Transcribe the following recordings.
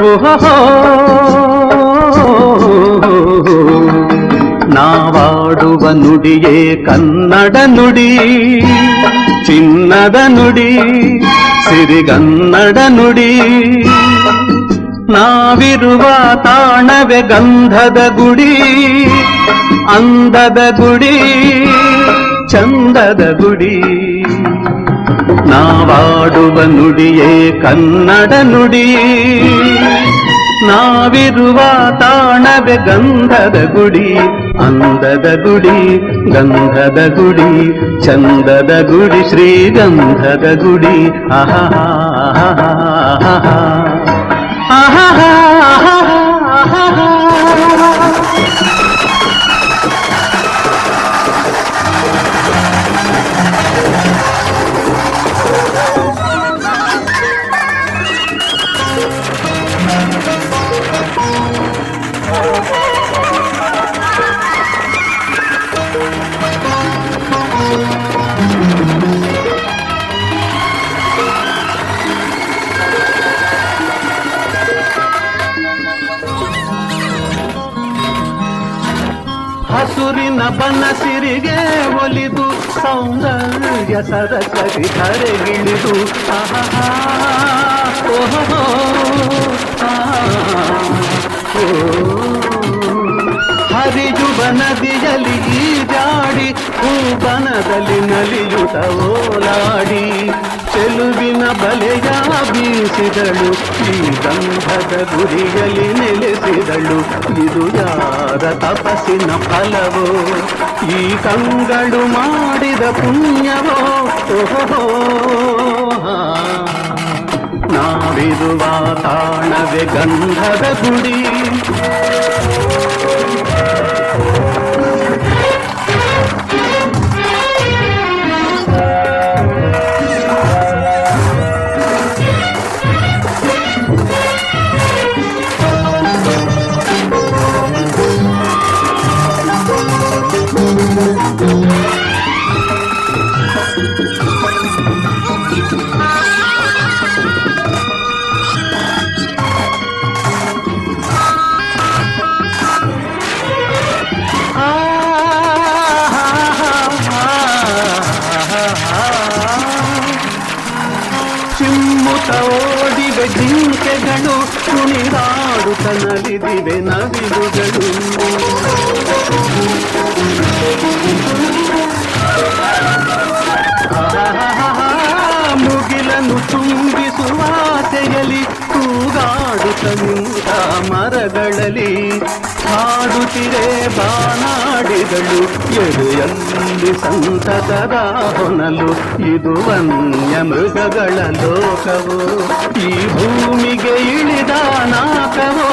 ಓಹೋ ನಾವಾಡುವ ನುಡಿಯೇ ಕನ್ನಡ ನುಡಿ, ಚಿನ್ನದ ನುಡಿ, ಸಿರಿಗನ್ನಡ ನುಡಿ. ನಾವಿರುವ ತಾಣವೇ ಗಂಧದ ಗುಡಿ, ಅಂದದ ಗುಡಿ, ಚಂದದ ಗುಡಿ. ನಾವಾಡುವ ನುಡಿಯೇ ಕನ್ನಡ ನುಡಿ, ನಾವಿರುವ ತಾಣವೇ ಗಂಧದ ಗುಡಿ, ಅಂದದ ಗುಡಿ, ಗಂಧದ ಗುಡಿ, ಚಂದದ ಗುಡಿ, ಶ್ರೀಗಂಧದ ಗುಡಿ. ಆಹಾ ಆಹಾ ಆಹಾ ಹಸುರಿನ ಬನಸಿರಿಗೆ ಒಲಿದು ಸೌಂದರ್ಯ ಸರಸರಿ ಧರೆಗಿಳಿದು ಆಹಾ ಓಹೋ ಹರಿಯುವ ನದಿಯಲ್ಲಿ ಈಜಾಡಿ ಹೂಬನದಲ್ಲಿ ನಲಿಯುತ್ತ ಓಲಾಡಿ ಚೆಲುವಿನ ಬಲೆಯ ಬೀಸಿದಳು, ಈ ಗಂಧದ ಗುರಿಯಲ್ಲಿ ನೆಲೆಸಿದಳು. ಇದು ಯಾರ ತಪಸ್ಸಿನ ಫಲವೋ, ಈ ಕಂಗಳು ಮಾಡಿದ ಪುಣ್ಯವೋ. ಓಹೋ ನಾವಿರುವ ತಾಣವೇ ಗಂಧದ ಗುಡಿ. ಚಿಮ್ಮುತ ಓಡಿವೆ ಜಿಂಕೆಗಳು, ಕುಣಿದಾಡುತ್ತ ನಲಿದಿವೆ ನವಿಲುಗಳು. ಮುಗಿಲನ್ನು ತುಂಬಿಸುವ ಆಸೆಯಲ್ಲಿ ತೂಗಾಡುತ್ತ ನಿಂತ ಮರಗಳಲ್ಲಿ ಹಾಡುತ್ತಿರೆ ಬಾನಾಡಿಗಳು. ಎದೆಯಲ್ಲಿ ಸಂತಸದ ಹೊನಲು, ಇದು ವನ್ಯ ಮೃಗಗಳ ಲೋಕವೋ, ಈ ಭೂಮಿಗೆ ಇಳಿದ ನಾಕವೋ.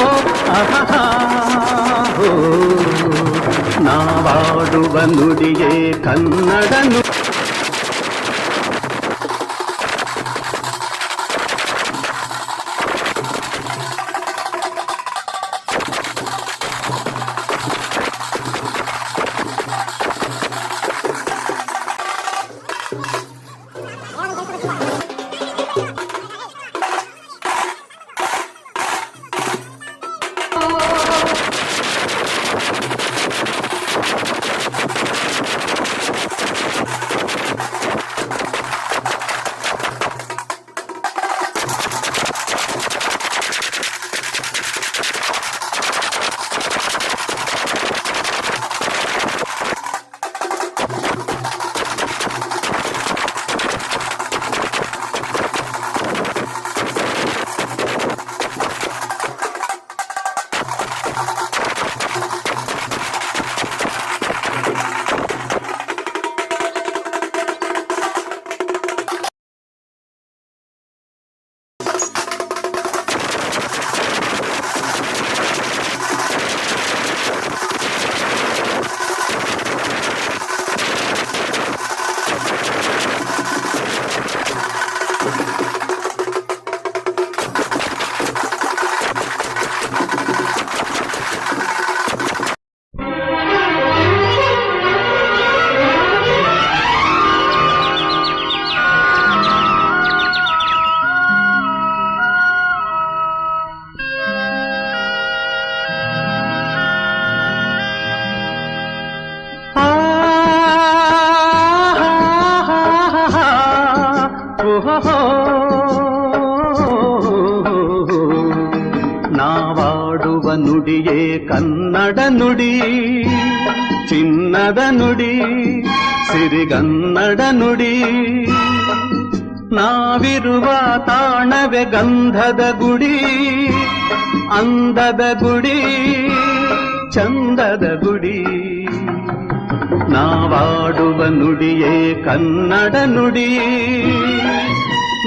ಆಹಾ ನಾವಾಡುವ ನುಡಿಯೇ ಕನ್ನಡ ನುಡಿ. ಓಹೋ ನಾವಾಡುವ ನುಡಿಯೇ ಕನ್ನಡ ನುಡಿ, ಚಿನ್ನದ ನುಡಿ, ಸಿರಿಗನ್ನಡ ನುಡಿ. ನಾವಿರುವ ತಾಣವೇ ಗಂಧದ ಗುಡಿ, ಅಂದದ ಗುಡಿ, ಚಂದದ ಗುಡಿ. ನಾವಾಡುವ ನುಡಿಯೇ ಕನ್ನಡ ನುಡಿ,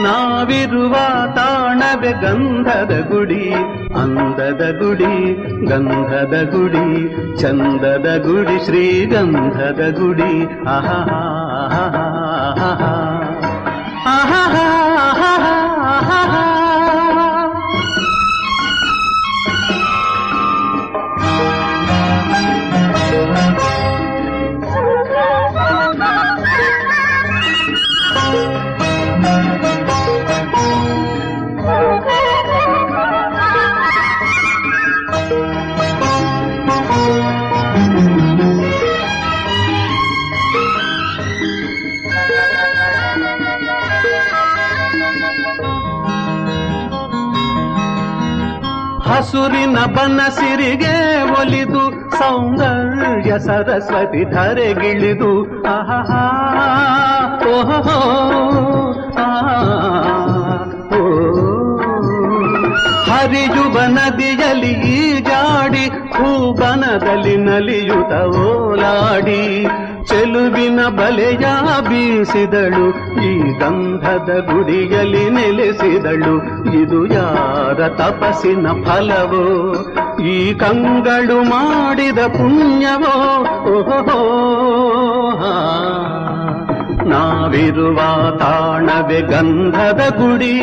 ನಾವಿರುವ ತಾಣವೇ ಗಂಧದ ಗುಡಿ, ಅಂದದ ಗುಡಿ, ಗಂಧದ ಗುಡಿ, ಚಂದದ ಗುಡಿ, ಶ್ರೀಗಂಧದ ಗುಡಿ. ಆಹಾ ಹಸುರಿನ ಬನಸಿರಿಗೆ ಒಲಿದು ಸೌಂದರ್ಯ ಸರಸ್ವತಿ ಧರೆಗಿಳಿದು ಆಹಾ ಓಹೋ ಹರಿಯುವ ನದಿಯಲ್ಲಿ ಈಜಾಡಿ ಹೂಬನದಲ್ಲಿ ನಲಿಯುತ ಓಲಾಡಿ ಚೆಲುವಿನ ಬಲೆಯ ಬೀಸಿದಳು, ಈ ಗಂಧದ ಗುಡಿಯಲ್ಲಿ ನೆಲೆಸಿದಳು. ಇದು ಯಾರ ತಪಸ್ಸಿನ ಫಲವೋ, ಈ ಕಂಗಳು ಮಾಡಿದ ಪುಣ್ಯವೋ. ಓಹೋ ನಾವಿರುವ ತಾಣವೇ ಗಂಧದ ಗುಡಿ,